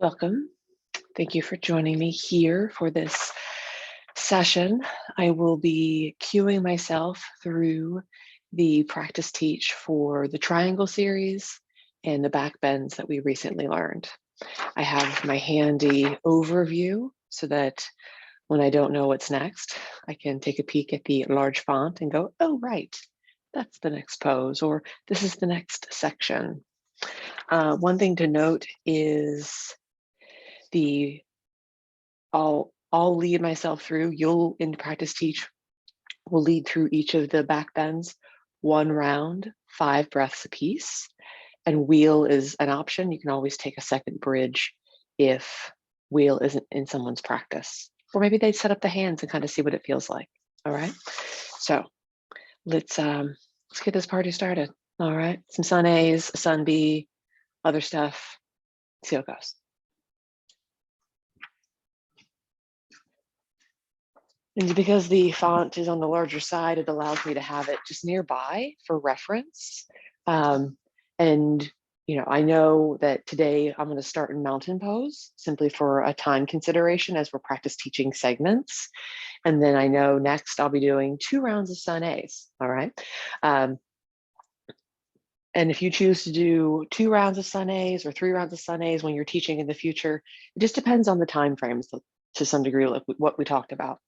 Welcome. Thank you for joining me here for this session. I will be cueing myself through the practice teach for the triangle series and the backbends that we recently learned. I have my handy overview so that when I don't know what's next, I can take a peek at the large font and go, oh, right, that's the next pose, or this is the next section. One thing to note is I'll lead myself through. You'll in practice teach will lead through each of the backbends, 1 round, 5 breaths apiece. And wheel is an option. You can always take a second bridge if wheel isn't in someone's practice. Or maybe they set up the hands and kind of see what it feels like. All right. So let's get this party started. All right. Some sun A's, sun B, other stuff. See how it goes. And because the font is on the larger side, it allows me to have it just nearby for reference. And I know that today I'm going to start in mountain pose simply for a time consideration as we're practice teaching segments. And then I know next I'll be doing 2 rounds of sun A's. All right. And if you choose to do 2 rounds of sun A's or 3 rounds of sun A's when you're teaching in the future, it just depends on the time frames to some degree, like what we talked about.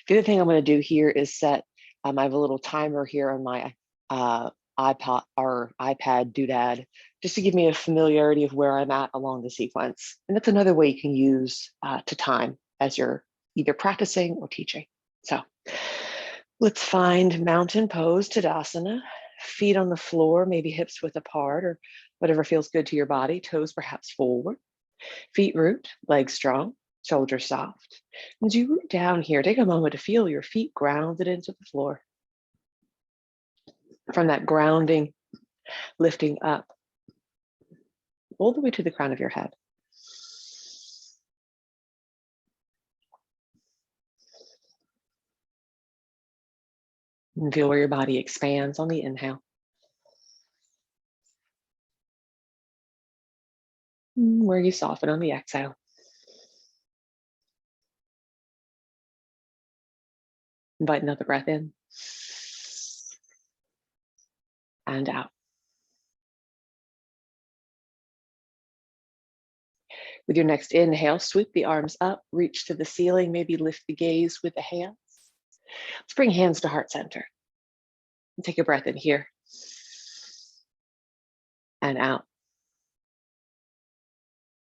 The other thing I'm going to do here is set, I have a little timer here on my iPod or iPad doodad, just to give me a familiarity of where I'm at along the sequence. And that's another way you can use to time as you're either practicing or teaching. So let's find mountain pose, Tadasana. Feet on the floor, maybe hips width apart or whatever feels good to your body. Toes perhaps forward. Feet root, legs strong, shoulders soft. As you root down here, take a moment to feel your feet grounded into the floor. From that grounding, lifting up all the way to the crown of your head. And feel where your body expands on the inhale. Where you soften on the exhale. Invite another breath in and out. With your next inhale, sweep the arms up, reach to the ceiling, maybe lift the gaze with the hands. Let's bring hands to heart center. And take a breath in here and out.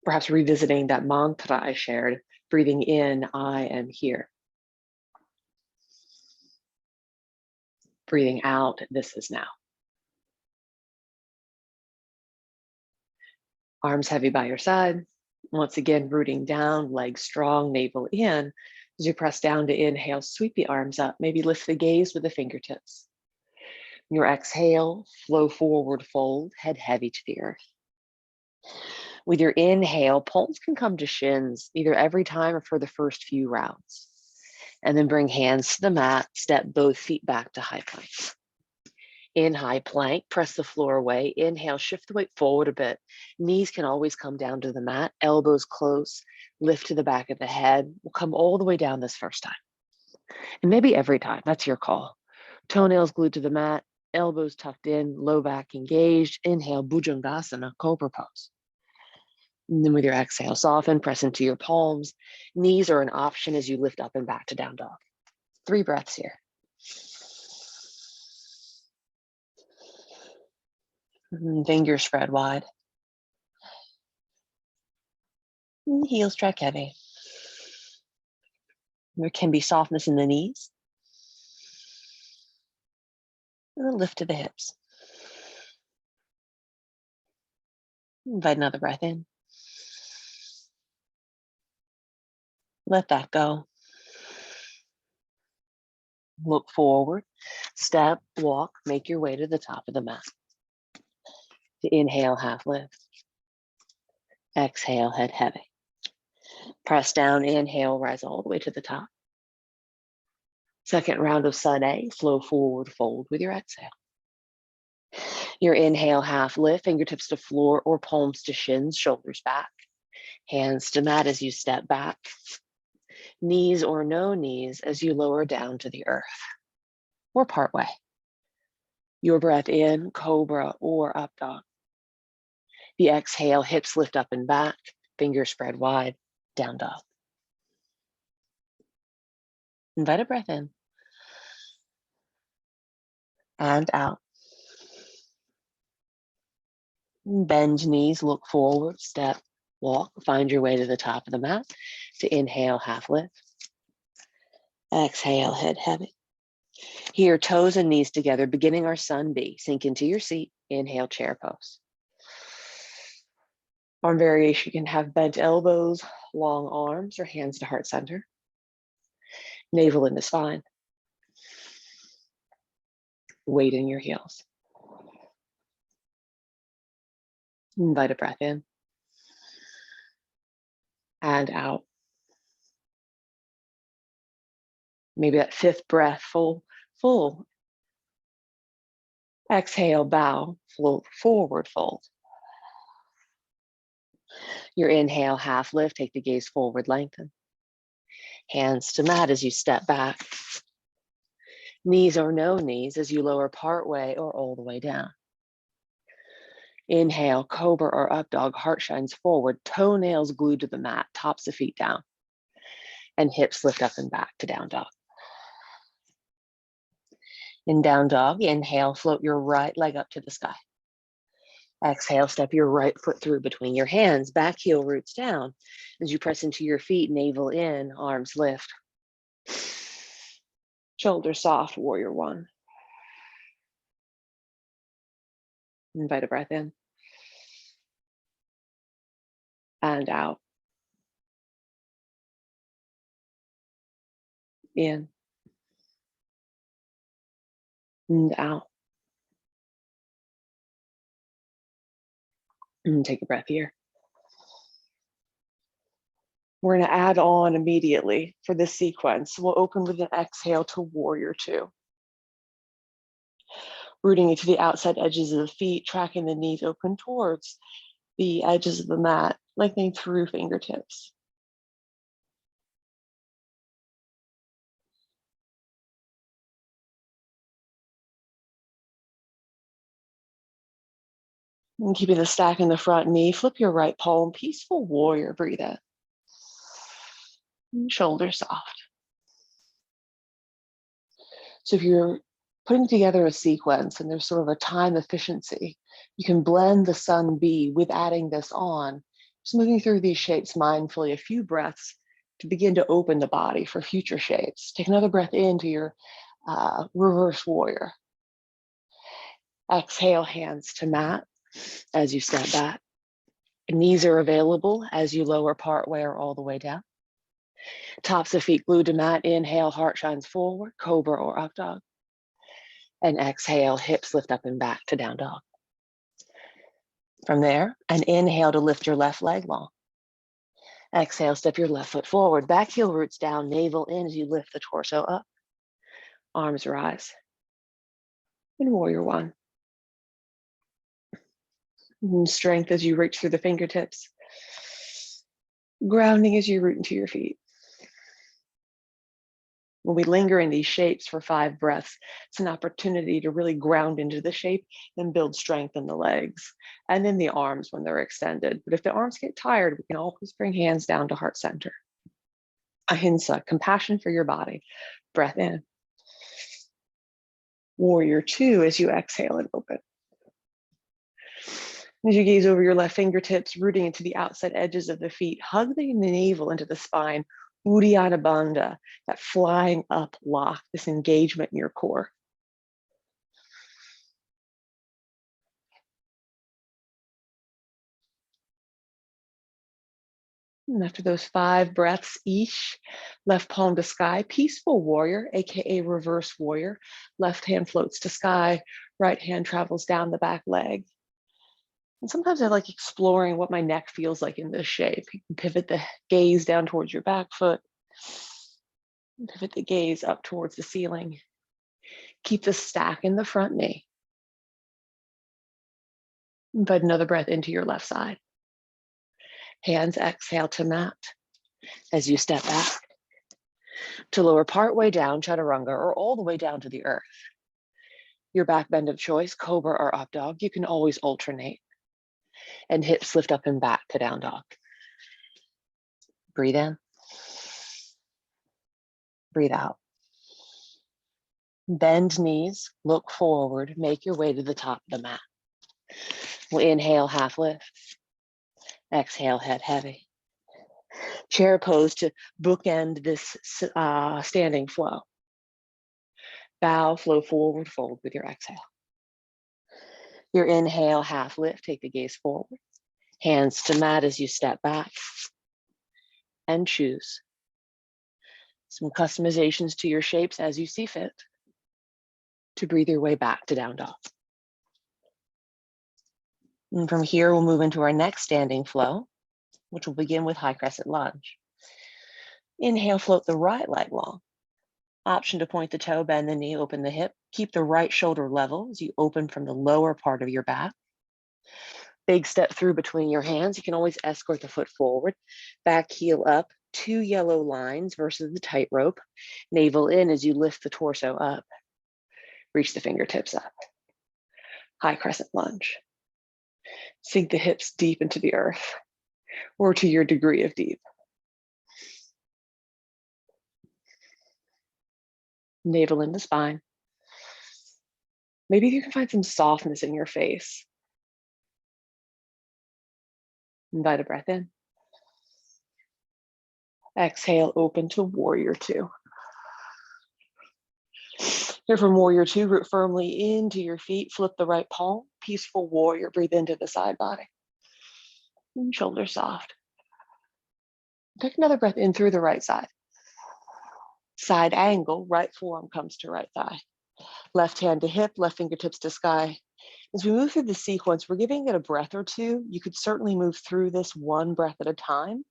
Perhaps revisiting that mantra I shared, breathing in, I am here. Breathing out, this is now. Arms heavy by your side. Once again, rooting down, legs strong, navel in. As you press down to inhale, sweep the arms up, maybe lift the gaze with the fingertips. Your exhale, flow forward, fold, head heavy to the earth. With your inhale, palms can come to shins, either every time or for the first few rounds. And then bring hands to the mat, step both feet back to high plank. In high plank, press the floor away. Inhale, shift the weight forward a bit. Knees can always come down to the mat, elbows close, lift to the back of the head. We'll come all the way down this first time. And maybe every time, that's your call. Toenails glued to the mat, elbows tucked in, low back engaged. Inhale, Bhujangasana, cobra pose. And then with your exhale, soften, press into your palms. Knees are an option as you lift up and back to down dog. 3 breaths here. Fingers spread wide. Heels track heavy. There can be softness in the knees. And then lift to the hips. Invite another breath in. Let that go. Look forward, step, walk, make your way to the top of the mat. To inhale, half lift. Exhale, head heavy. Press down, inhale, rise all the way to the top. Second round of sun A, flow forward, fold with your exhale. Your inhale, half lift, fingertips to floor or palms to shins, shoulders back. Hands to mat as you step back. Knees or no knees as you lower down to the earth or partway. Your breath in, cobra or up dog. The exhale, hips lift up and back, fingers spread wide, down dog. Invite a breath in and out. Bend knees, look forward, step, walk, find your way to the top of the mat. To inhale, half lift. Exhale, head heavy. Here, toes and knees together, beginning our sun B. Sink into your seat, inhale, chair pose. Arm variation, you can have bent elbows, long arms, or hands to heart center. Navel into spine. Weight in your heels. Invite a breath in and out. Maybe that fifth breath, full. Exhale, bow, float forward, fold. Your inhale, half lift, take the gaze forward, lengthen. Hands to mat as you step back. Knees or no knees as you lower partway or all the way down. Inhale, cobra or up dog, heart shines forward, toenails glued to the mat, tops of feet down. And hips lift up and back to down dog. In down dog, inhale, float your right leg up to the sky. Exhale, step your right foot through between your hands, back heel roots down. As you press into your feet, navel in, arms lift. Shoulders soft, warrior one. Invite a breath in. And out. In. And out. And take a breath here. We're going to add on immediately for this sequence. We'll open with an exhale to warrior two. Rooting into the outside edges of the feet, tracking the knees open towards the edges of the mat, lengthening through fingertips. And keeping the stack in the front knee, flip your right palm, peaceful warrior, breathe in. And shoulders soft. So if you're putting together a sequence and there's sort of a time efficiency, you can blend the sun B with adding this on, just moving through these shapes mindfully, a few breaths to begin to open the body for future shapes. Take another breath into your reverse warrior. Exhale, hands to mat as you step back. Knees are available as you lower partway or all the way down. Tops of feet glued to mat. Inhale, heart shines forward, cobra or up dog. And exhale, hips lift up and back to down dog. From there, an inhale to lift your left leg long. Exhale, step your left foot forward, back heel roots down, navel in as you lift the torso up. Arms rise. And warrior one. And strength as you reach through the fingertips. Grounding as you root into your feet. When we linger in these shapes for 5 breaths, it's an opportunity to really ground into the shape and build strength in the legs and in the arms when they're extended. But if the arms get tired, we can always bring hands down to heart center. Ahimsa, compassion for your body. Breath in. Warrior two as you exhale and open. As you gaze over your left fingertips, rooting into the outside edges of the feet, hug the navel into the spine. Uddiyana Bandha, that flying up lock, this engagement in your core. And after those 5 breaths each, left palm to sky, peaceful warrior, AKA reverse warrior. Left hand floats to sky, right hand travels down the back leg. And sometimes I like exploring what my neck feels like in this shape. You can pivot the gaze down towards your back foot. Pivot the gaze up towards the ceiling. Keep the stack in the front knee. Invite another breath into your left side. Hands exhale to mat as you step back. To lower partway down, chaturanga, or all the way down to the earth. Your back bend of choice, cobra or up dog, you can always alternate. And hips lift up and back to down dog. Breathe in. Breathe out. Bend knees, look forward, make your way to the top of the mat. We'll inhale, half lift. Exhale, head heavy. Chair pose to bookend this standing flow. Bow, flow forward, fold with your exhale. Your inhale, half lift, take the gaze forward. Hands to mat as you step back. And choose. Some customizations to your shapes as you see fit to breathe your way back to down dog. And from here, we'll move into our next standing flow, which will begin with high crescent lunge. Inhale, float the right leg long. Option to point the toe, bend the knee, open the hip. Keep the right shoulder level as you open from the lower part of your back. Big step through between your hands. You can always escort the foot forward. Back heel up, 2 yellow lines versus the tightrope. Navel in as you lift the torso up. Reach the fingertips up. High crescent lunge. Sink the hips deep into the earth, or to your degree of deep. Navel into spine. Maybe you can find some softness in your face. Invite a breath in. Exhale, open to warrior two. Here from warrior two, root firmly into your feet, flip the right palm, peaceful warrior, breathe into the side body. And shoulders soft. Take another breath in through the right side. Side angle, right forearm comes to right thigh. Left hand to hip, left fingertips to sky. As we move through the sequence, we're giving it a breath or two. You could certainly move through this one breath at a time,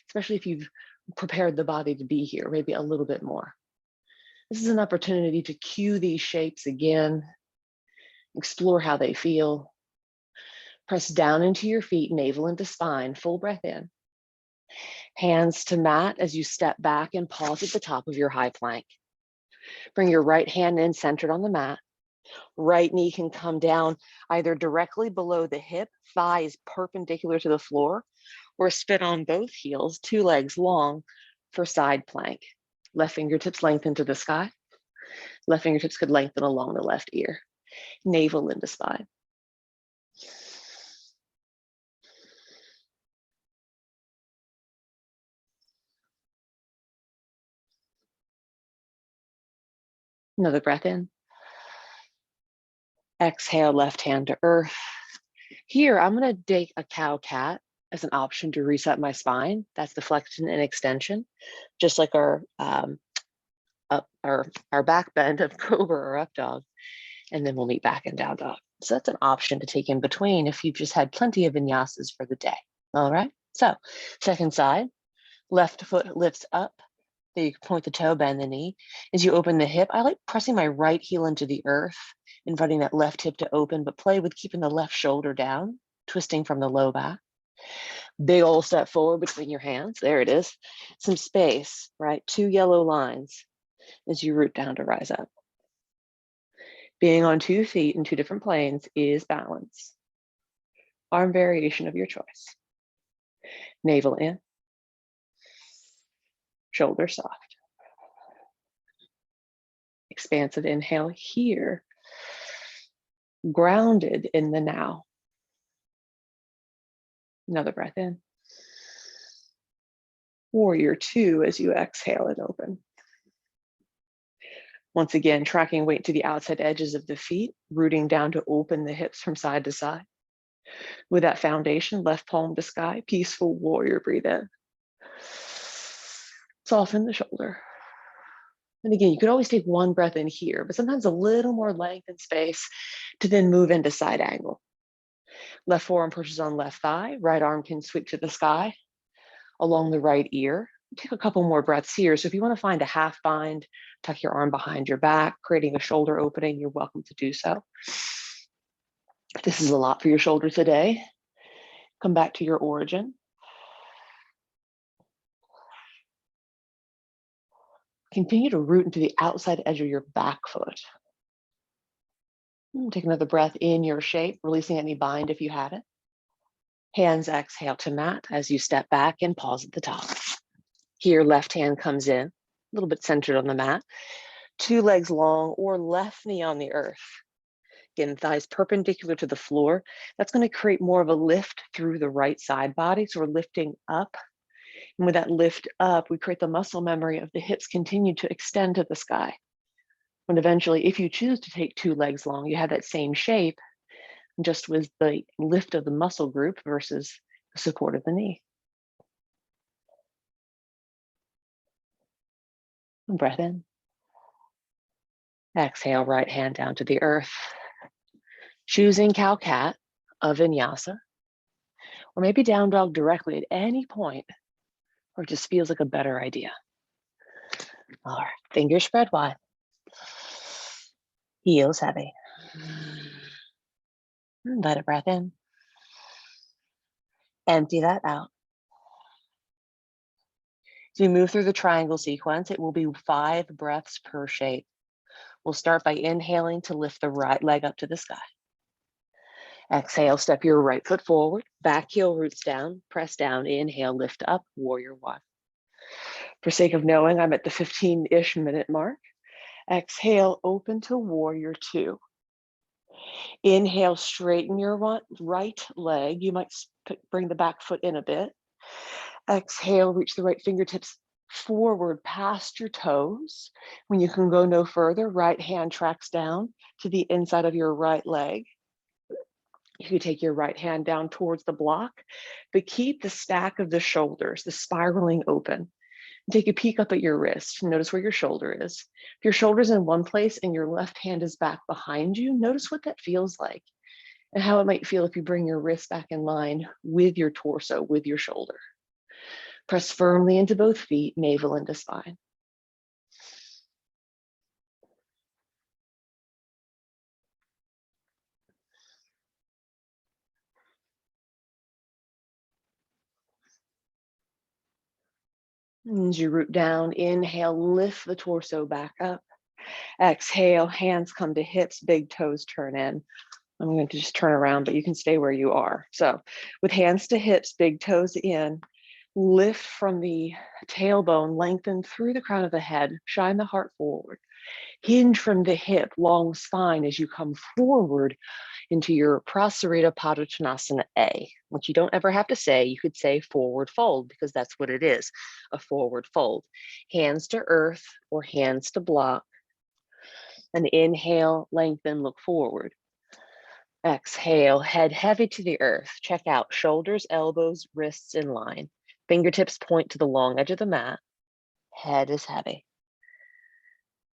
especially if you've prepared the body to be here, maybe a little bit more. This is an opportunity to cue these shapes again, explore how they feel. Press down into your feet, navel into spine, full breath in. Hands to mat as you step back and pause at the top of your high plank. Bring your right hand in, centered on the mat. Right knee can come down either directly below the hip, thighs perpendicular to the floor, or spin on both heels, 2 legs long for side plank. Left fingertips lengthen to the sky. Left fingertips could lengthen along the left ear. Navel into spine. Another breath in. Exhale, left hand to earth. Here, I'm going to take a cow cat as an option to reset my spine. That's the flexion and extension, just like our back bend of cobra or up dog. And then we'll meet back in down dog. So that's an option to take in between if you've just had plenty of vinyasas for the day. All right. So second side, left foot lifts up. Then you point the toe, bend the knee. As you open the hip, I like pressing my right heel into the earth, inviting that left hip to open, but play with keeping the left shoulder down, twisting from the low back. Big old step forward between your hands. There it is. Some space, right? 2 yellow lines as you root down to rise up. Being on 2 feet in 2 different planes is balance. Arm variation of your choice. Navel in. Shoulders soft. Expansive inhale here. Grounded in the now. Another breath in. Warrior two as you exhale and open. Once again, tracking weight to the outside edges of the feet, rooting down to open the hips from side to side. With that foundation, left palm to sky, peaceful warrior, breathe in. Soften the shoulder. And again, you could always take one breath in here, but sometimes a little more length and space to then move into side angle. Left forearm pushes on left thigh, right arm can sweep to the sky along the right ear. Take a couple more breaths here. So if you want to find a half bind, tuck your arm behind your back, creating a shoulder opening, you're welcome to do so. If this is a lot for your shoulder today, come back to your origin. Continue to root into the outside edge of your back foot. Take another breath in your shape, releasing any bind if you have it. Hands exhale to mat as you step back and pause at the top. Here, left hand comes in, a little bit centered on the mat. 2 legs long or left knee on the earth. Again, thighs perpendicular to the floor. That's going to create more of a lift through the right side body. So we're lifting up. And with that lift up, we create the muscle memory of the hips continue to extend to the sky. When eventually, if you choose to take 2 legs long, you have that same shape, just with the lift of the muscle group versus the support of the knee. And breath in. Exhale, right hand down to the earth. Choosing cow-cat of vinyasa, or maybe down dog directly at any point, or it just feels like a better idea. All right, fingers spread wide. Heels heavy. Let a breath in. Empty that out. As we move through the triangle sequence, it will be 5 breaths per shape. We'll start by inhaling to lift the right leg up to the sky. Exhale, step your right foot forward, back heel roots down, press down, inhale, lift up, warrior 1. For sake of knowing, I'm at the 15-ish minute mark. Exhale, open to warrior 2. Inhale, straighten your right leg. You might bring the back foot in a bit. Exhale, reach the right fingertips forward past your toes. When you can go no further, right hand tracks down to the inside of your right leg. You can take your right hand down towards the block, but keep the stack of the shoulders, the spiraling open. Take a peek up at your wrist. Notice where your shoulder is. If your shoulder's in one place and your left hand is back behind you, notice what that feels like and how it might feel if you bring your wrist back in line with your torso, with your shoulder. Press firmly into both feet, navel into spine. And as you root down, inhale, lift the torso back up. Exhale, hands come to hips, big toes turn in. I'm going to just turn around, but you can stay where you are. So with hands to hips, big toes in, lift from the tailbone, lengthen through the crown of the head, shine the heart forward. Hinge from the hip, long spine as you come forward into your Prasarita Padottanasana A, which you don't ever have to say. You could say forward fold because that's what it is, a forward fold. Hands to earth or hands to block. And inhale, lengthen, look forward. Exhale, head heavy to the earth. Check out shoulders, elbows, wrists in line. Fingertips point to the long edge of the mat. Head is heavy.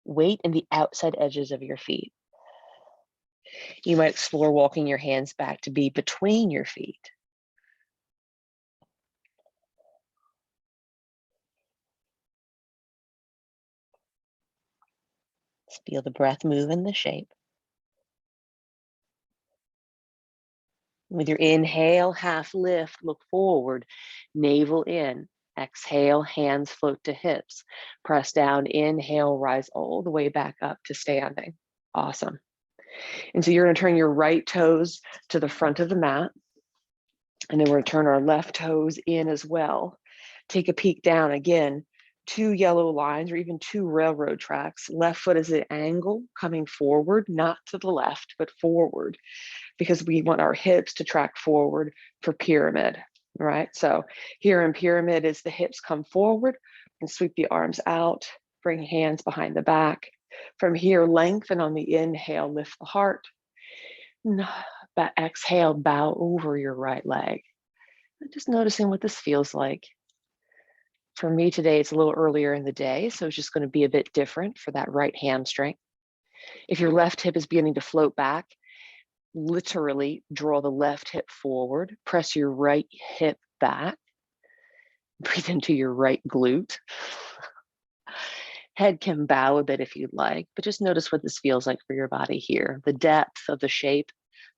Weight in the outside edges of your feet. You might explore walking your hands back to be between your feet. Just feel the breath move in the shape. With your inhale, half lift, look forward, navel in. Exhale, hands float to hips. Press down, inhale, rise all the way back up to standing. Awesome. And so you're going to turn your right toes to the front of the mat. And then we're going to turn our left toes in as well. Take a peek down again. 2 yellow lines or even 2 railroad tracks. Left foot is at an angle coming forward, not to the left, but forward, because we want our hips to track forward for pyramid, right? So here in pyramid is the hips come forward and sweep the arms out, bring hands behind the back. From here, lengthen on the inhale, lift the heart. But exhale, bow over your right leg. Just noticing what this feels like. For me today, it's a little earlier in the day, so it's just going to be a bit different for that right hamstring. If your left hip is beginning to float back, literally draw the left hip forward, press your right hip back, breathe into your right glute. Head can bow a bit if you'd like, but just notice what this feels like for your body here. The depth of the shape,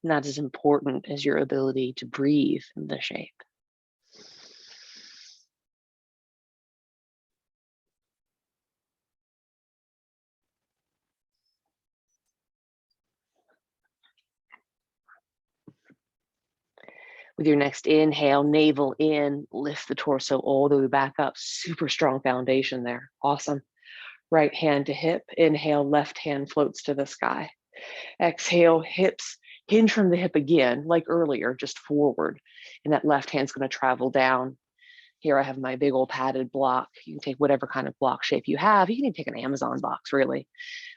not as important as your ability to breathe in the shape. With your next inhale, navel in, lift the torso all the way back up. Super strong foundation there. Awesome. Right hand to hip. Inhale, left hand floats to the sky. Exhale, hips hinge from the hip again, like earlier, just forward. And that left hand's going to travel down. Here I have my big old padded block. You can take whatever kind of block shape you have. You can even take an Amazon box, really,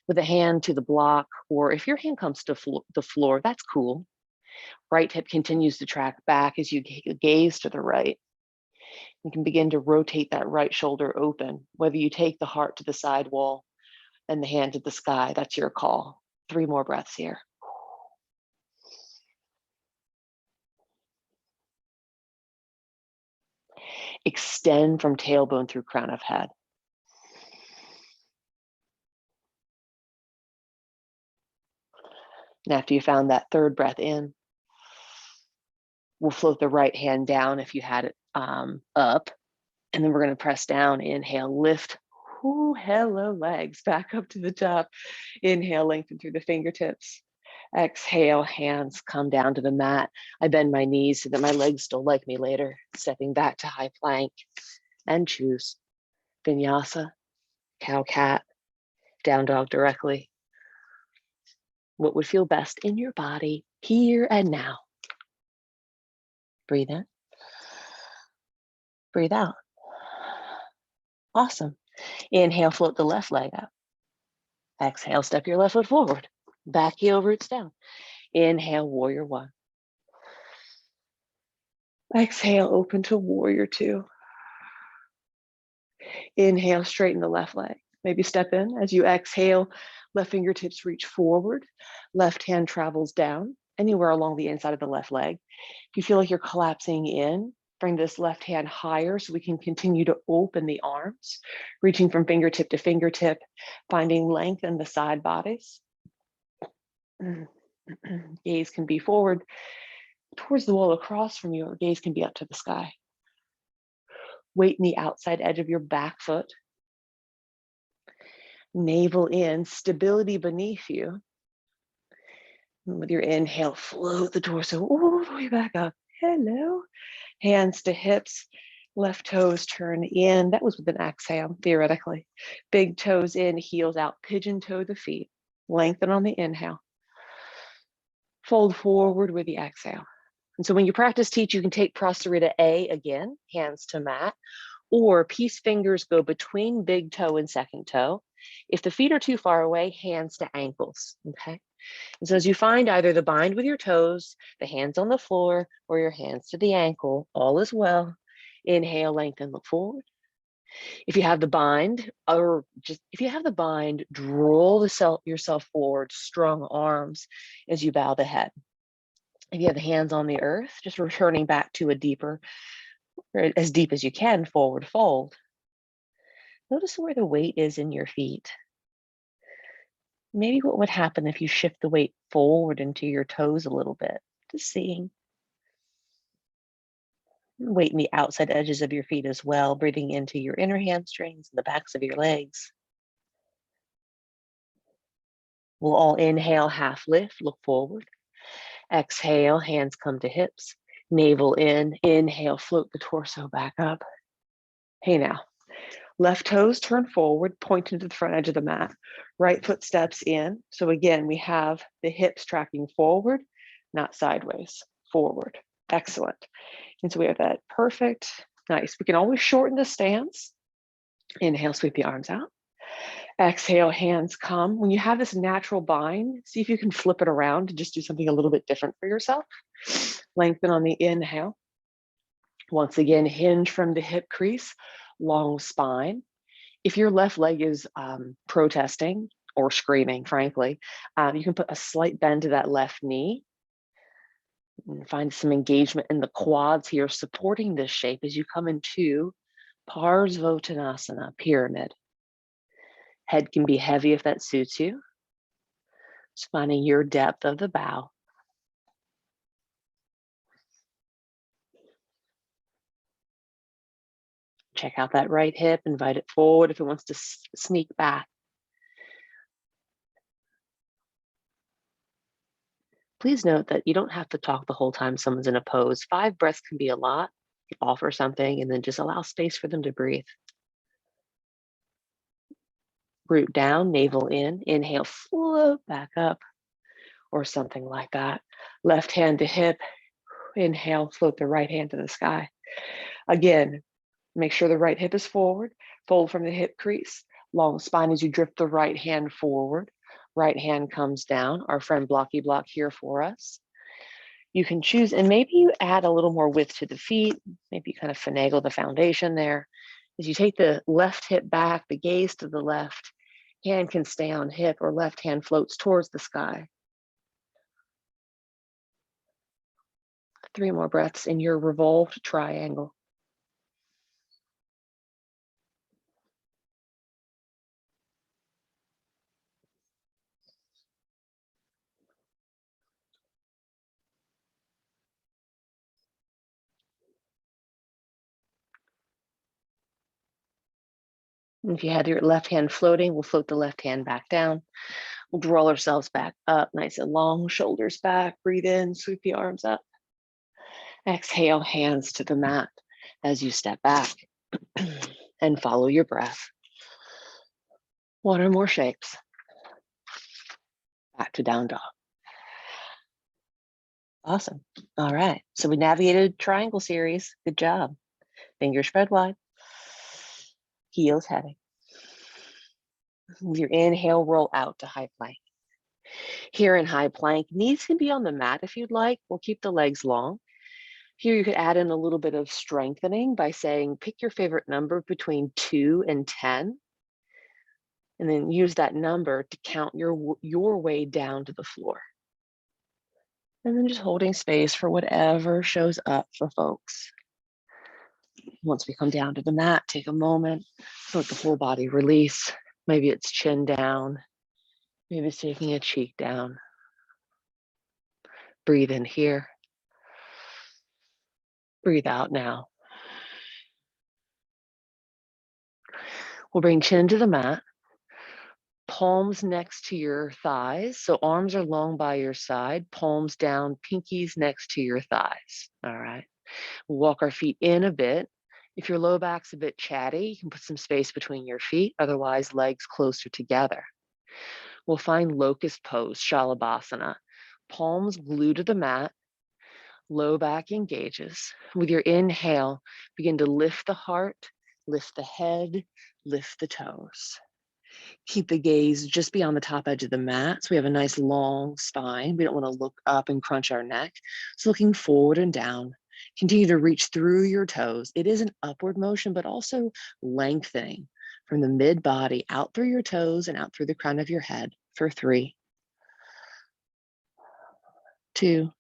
with a hand to the block. Or if your hand comes to the floor, that's cool. Right hip continues to track back as you gaze to the right. You can begin to rotate that right shoulder open, whether you take the heart to the side wall and the hand to the sky. That's your call. 3 more breaths here. Extend from tailbone through crown of head. And after you found that 3rd breath in, we'll float the right hand down if you had it up. And then we're going to press down. Inhale, lift. Ooh, hello, legs. Back up to the top. Inhale, lengthen through the fingertips. Exhale, hands come down to the mat. I bend my knees so that my legs still like me later. Stepping back to high plank and choose vinyasa, cow cat, down dog directly. What would feel best in your body here and now. Breathe in. Breathe out. Awesome. Inhale, float the left leg up. Exhale, step your left foot forward. Back heel roots down. Inhale, warrior 1. Exhale, open to warrior 2. Inhale, straighten the left leg. Maybe step in. As you exhale, left fingertips reach forward. Left hand travels down, anywhere along the inside of the left leg. If you feel like you're collapsing in, bring this left hand higher so we can continue to open the arms, reaching from fingertip to fingertip, finding length in the side bodies. Gaze can be forward towards the wall across from you, or gaze can be up to the sky. Weight in the outside edge of your back foot. Navel in, stability beneath you. And with your inhale, float the torso all the way back up. Hello. Hands to hips, left toes turn in. That was with an exhale, theoretically. Big toes in, heels out, pigeon toe the feet. Lengthen on the inhale. Fold forward with the exhale. And so when you practice teach, you can take Prasarita A again, hands to mat, or peace fingers go between big toe and second toe. If the feet are too far away, hands to ankles, okay? And so as you find either the bind with your toes, the hands on the floor, or your hands to the ankle, all is well. Inhale, lengthen, look forward. If you have the bind, or just if you have the bind, draw yourself forward, strong arms as you bow the head. If you have the hands on the earth, just returning back to a deeper, or as deep as you can, forward fold. Notice where the weight is in your feet. Maybe what would happen if you shift the weight forward into your toes a little bit, just seeing. Weight in the outside edges of your feet as well, breathing into your inner hamstrings and the backs of your legs. We'll all inhale, half lift, look forward. Exhale, hands come to hips. Navel in, inhale, float the torso back up. Hey now, left toes turn forward, pointing to the front edge of the mat. Right foot steps in. So again, we have the hips tracking forward, not sideways, forward. Excellent. And so we have that perfect, nice. We can always shorten the stance. Inhale, sweep the arms out. Exhale, hands come. When you have this natural bind, see if you can flip it around to just do something a little bit different for yourself. Lengthen on the inhale. Once again, hinge from the hip crease, long spine. If your left leg is protesting or screaming, frankly, you can put a slight bend to that left knee and find some engagement in the quads here, supporting this shape as you come into Parsvottanasana, pyramid. Head can be heavy if that suits you. Just finding your depth of the bow. Check out that right hip, invite it forward if it wants to sneak back. Please note that you don't have to talk the whole time someone's in a pose. 5 breaths can be a lot. Offer something and then just allow space for them to breathe. Root down, navel in, inhale, float back up, or something like that. Left hand to hip, inhale, float the right hand to the sky. Again, make sure the right hip is forward, fold from the hip crease, long spine as you drift the right hand forward. Right hand comes down, our friend Blocky Block here for us. You can choose, and maybe you add a little more width to the feet, maybe you kind of finagle the foundation there. As you take the left hip back, the gaze to the left, hand can stay on hip or left hand floats towards the sky. 3 more breaths in your revolved triangle. If you had your left hand floating, we'll float the left hand back down. We'll roll ourselves back up, nice and long, shoulders back. Breathe in, sweep the arms up. Exhale, hands to the mat as you step back and follow your breath. 1 or more shapes. Back to down dog. Awesome. All right. So we navigated triangle series. Good job. Fingers spread wide. Heels heavy. With your inhale, roll out to high plank. Here in high plank, knees can be on the mat if you'd like. We'll keep the legs long. Here you could add in a little bit of strengthening by saying, pick your favorite number between 2 and 10, and then use that number to count your way down to the floor. And then just holding space for whatever shows up for folks. Once we come down to the mat, take a moment, let the whole body release. Maybe it's chin down, maybe it's taking a cheek down. Breathe in here. Breathe out now. We'll bring chin to the mat, palms next to your thighs. So arms are long by your side, palms down, pinkies next to your thighs. All right. We'll walk our feet in a bit. If your low back's a bit chatty, you can put some space between your feet, otherwise legs closer together. We'll find locust pose, Shalabhasana. Palms glued to the mat, low back engages. With your inhale, begin to lift the heart, lift the head, lift the toes. Keep the gaze just beyond the top edge of the mat. So we have a nice long spine. We don't want to look up and crunch our neck. So looking forward and down. Continue to reach through your toes. It is an upward motion, but also lengthening from the mid body out through your toes and out through the crown of your head for 3, 2,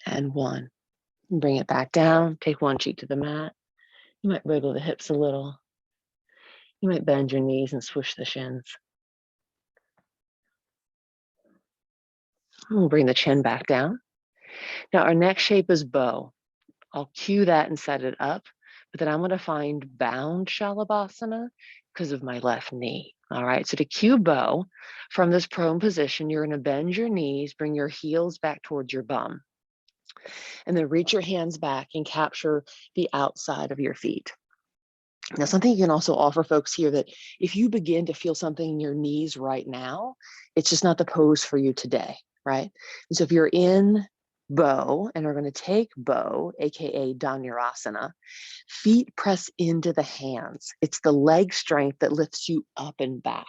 and 1. Bring it back down. Take one cheek to the mat. You might wiggle the hips a little. You might bend your knees and swoosh the shins. We'll bring the chin back down. Now our next shape is bow. I'll cue that and set it up, but then I'm going to find bound Shalabhasana because of my left knee. All right, so to cue bow from this prone position, you're going to bend your knees, bring your heels back towards your bum, and then reach your hands back and capture the outside of your feet. Now, something you can also offer folks here that if you begin to feel something in your knees right now, it's just not the pose for you today, right? And so if you're in bow and are going to take bow, aka Dhanurasana, feet press into the hands. It's the leg strength that lifts you up and back.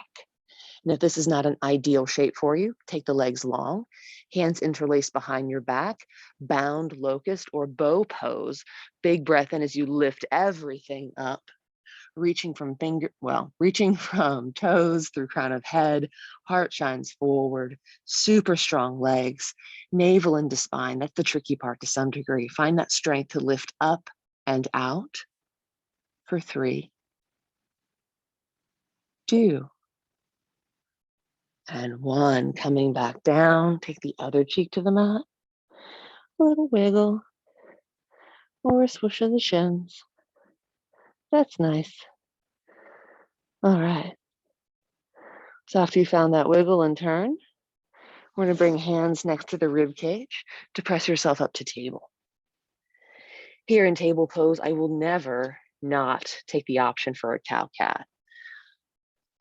And if this is not an ideal shape for you, take the legs long, hands interlaced behind your back, bound locust or bow pose. Big breath in as you lift everything up. Reaching from toes through crown of head, heart shines forward, super strong legs, navel into spine. That's the tricky part to some degree. Find that strength to lift up and out for 3, 2, and 1. Coming back down, take the other cheek to the mat. A little wiggle or a swoosh of the shins. That's nice. All right. So after you found that wiggle and turn, We're going to bring hands next to the rib cage to press yourself up to table. Here in table pose, I will never not take the option for a cow-cat.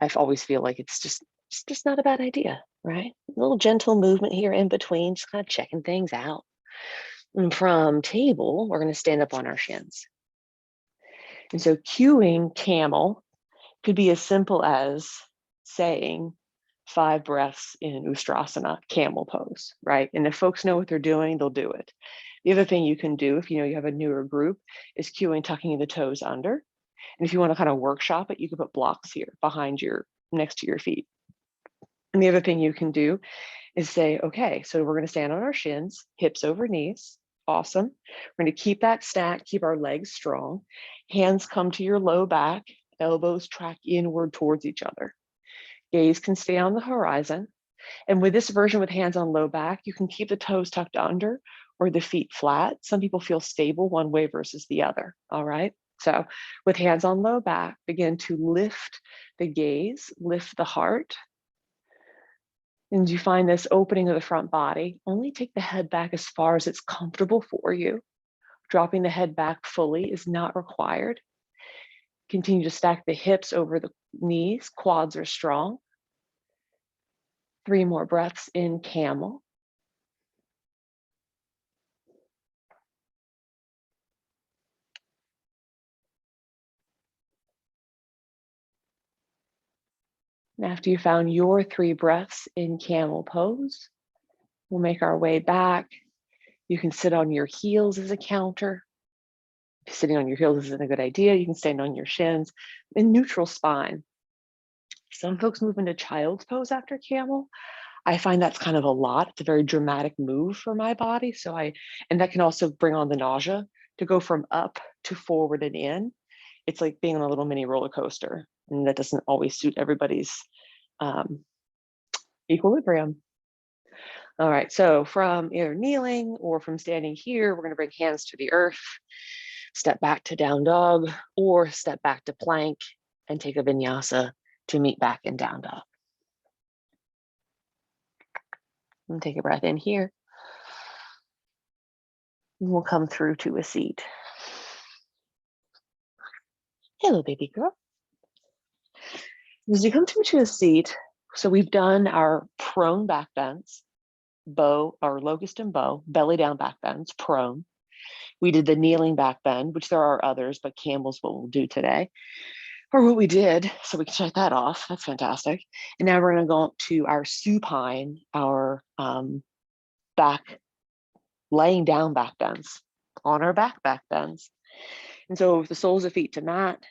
I always feel like it's just not a bad idea, right? A little gentle movement here in between, just kind of checking things out. And from table, we're going to stand up on our shins. And so cueing camel could be as simple as saying 5 breaths in Ustrasana, camel pose, right? And if folks know what they're doing, they'll do it. The other thing you can do if you know you have a newer group is cueing, tucking the toes under. And if you want to kind of workshop it, you can put blocks here behind next to your feet. And the other thing you can do is say, okay, so we're going to stand on our shins, hips over knees. Awesome. We're going to keep that stack, keep our legs strong. Hands come to your low back, elbows track inward towards each other. Gaze can stay on the horizon. And with this version with hands on low back, you can keep the toes tucked under or the feet flat. Some people feel stable one way versus the other, all right? So with hands on low back, begin to lift the gaze, lift the heart. And you find this opening of the front body, only take the head back as far as it's comfortable for you. Dropping the head back fully is not required. Continue to stack the hips over the knees, quads are strong. 3 more breaths in camel. And after you found your 3 breaths in camel pose, we'll make our way back. You can sit on your heels as a counter. If sitting on your heels isn't a good idea, you can stand on your shins in neutral spine. Some folks move into child's pose after camel. I find that's kind of a lot. It's a very dramatic move for my body. And that can also bring on the nausea to go from up to forward and in. It's like being on a little mini roller coaster, and that doesn't always suit everybody's equilibrium. All right, so from either kneeling or from standing here, we're going to bring hands to the earth, step back to down dog, or step back to plank and take a vinyasa to meet back in down dog. And take a breath in here. And we'll come through to a seat. Hello, baby girl. As you come through to a seat, so we've done our prone back bends, bow or locust and bow, belly down back bends, prone. We did the kneeling back bend, which there are others, but camel's what we'll do today, or what we did. So we can check that off. That's fantastic. And now we're going to go to our supine, our back, laying down back bends on our back bends. And so with the soles of feet to mat,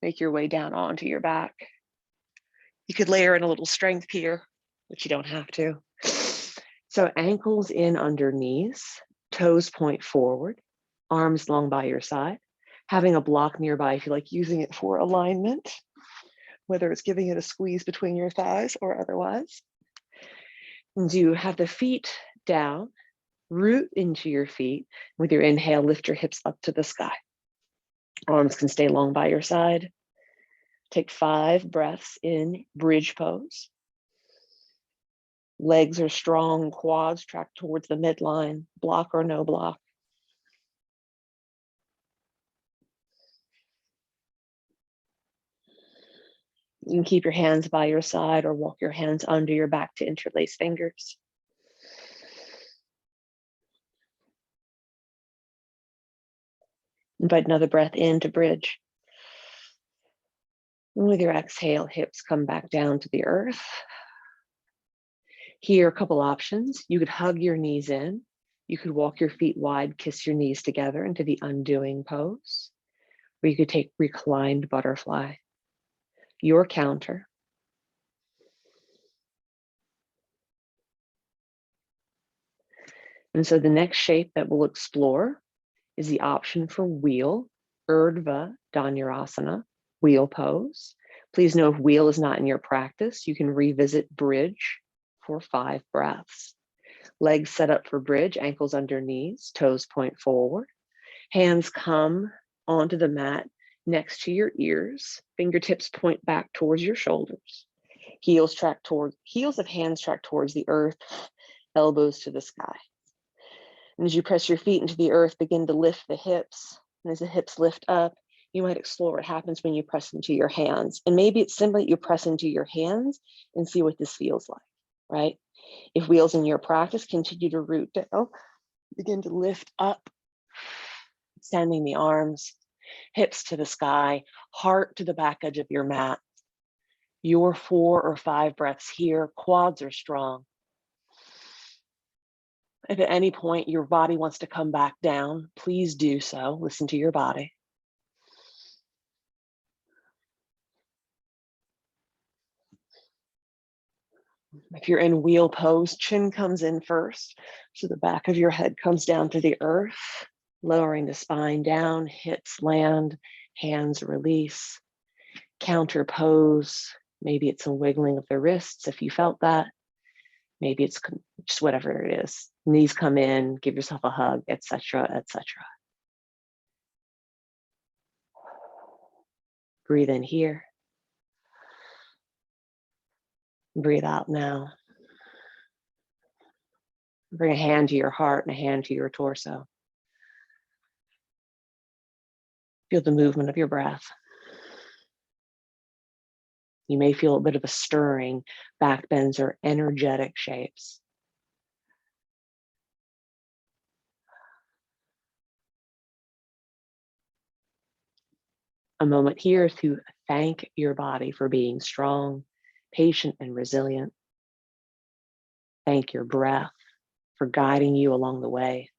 make your way down onto your back. You could layer in a little strength here, but you don't have to. So ankles in under knees, toes point forward, arms long by your side, having a block nearby if you like using it for alignment, whether it's giving it a squeeze between your thighs or otherwise. And you have the feet down, root into your feet. With your inhale, lift your hips up to the sky. Arms can stay long by your side. Take 5 breaths in bridge pose. Legs are strong, quads track towards the midline, block or no block. You can keep your hands by your side or walk your hands under your back to interlace fingers. Invite another breath in to bridge. And with your exhale, hips come back down to the earth. Here are a couple options. You could hug your knees in. You could walk your feet wide, kiss your knees together into the undoing pose. Or you could take reclined butterfly. Your counter. And so the next shape that we'll explore is the option for wheel, Urdhva Dhanurasana, wheel pose. Please know if wheel is not in your practice, you can revisit bridge for 5 breaths. Legs set up for bridge, ankles under knees, toes point forward. Hands come onto the mat next to your ears. Fingertips point back towards your shoulders. Heels of hands track towards the earth, elbows to the sky. And as you press your feet into the earth, begin to lift the hips. And as the hips lift up, you might explore what happens when you press into your hands. And maybe it's simply you press into your hands and see what this feels like, right? If wheels in your practice, continue to root down, begin to lift up, extending the arms, hips to the sky, heart to the back edge of your mat. Your 4 or 5 breaths here, quads are strong. If at any point your body wants to come back down, please do so. Listen to your body. If you're in wheel pose, chin comes in first, so the back of your head comes down to the earth, lowering the spine down, hips land, hands release. Counter pose, maybe it's a wiggling of the wrists if you felt that. Maybe it's just whatever it is. Knees come in, give yourself a hug, etc., etc. Breathe in here. Breathe out now. Bring a hand to your heart and a hand to your torso. Feel the movement of your breath. You may feel a bit of a stirring, back bends or energetic shapes. A moment here to thank your body for being strong, patient, and resilient. Thank your breath for guiding you along the way.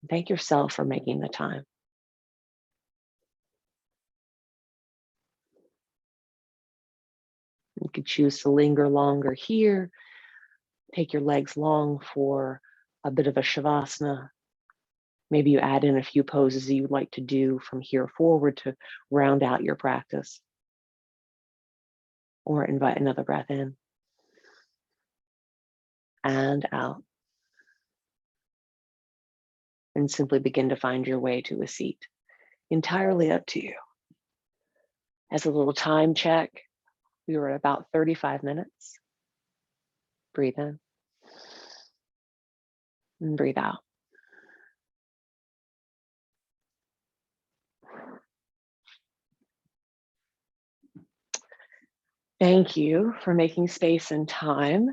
Thank yourself for making the time. You could choose to linger longer here. Take your legs long for a bit of a shavasana. Maybe you add in a few poses that you would like to do from here forward to round out your practice. Or invite another breath in and out. And simply begin to find your way to a seat. Entirely up to you. As a little time check, we were at about 35 minutes. Breathe in and breathe out. Thank you for making space and time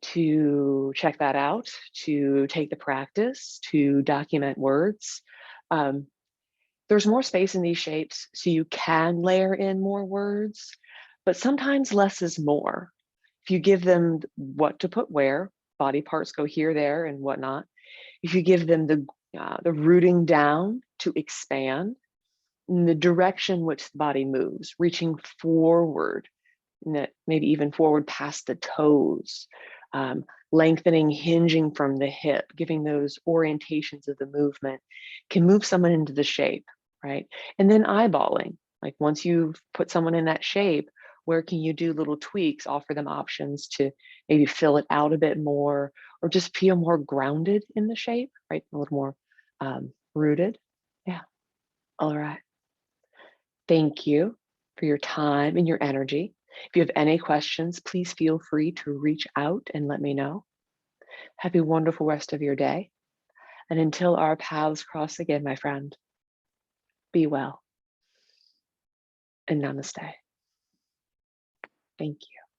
to check that out, to take the practice, to document words. There's more space in these shapes, so you can layer in more words, but sometimes less is more. If you give them what to put where, body parts go here, there, and whatnot. If you give them the rooting down to expand, in the direction which the body moves, reaching forward, maybe even forward past the toes, lengthening, hinging from the hip, giving those orientations of the movement can move someone into the shape, right? And then eyeballing, like once you've put someone in that shape, where can you do little tweaks, offer them options to maybe fill it out a bit more, or just feel more grounded in the shape, right? A little more rooted. Yeah, all right. Thank you for your time and your energy. If you have any questions, please feel free to reach out and let me know. Have a wonderful rest of your day. And until our paths cross again, my friend, be well and namaste. Thank you.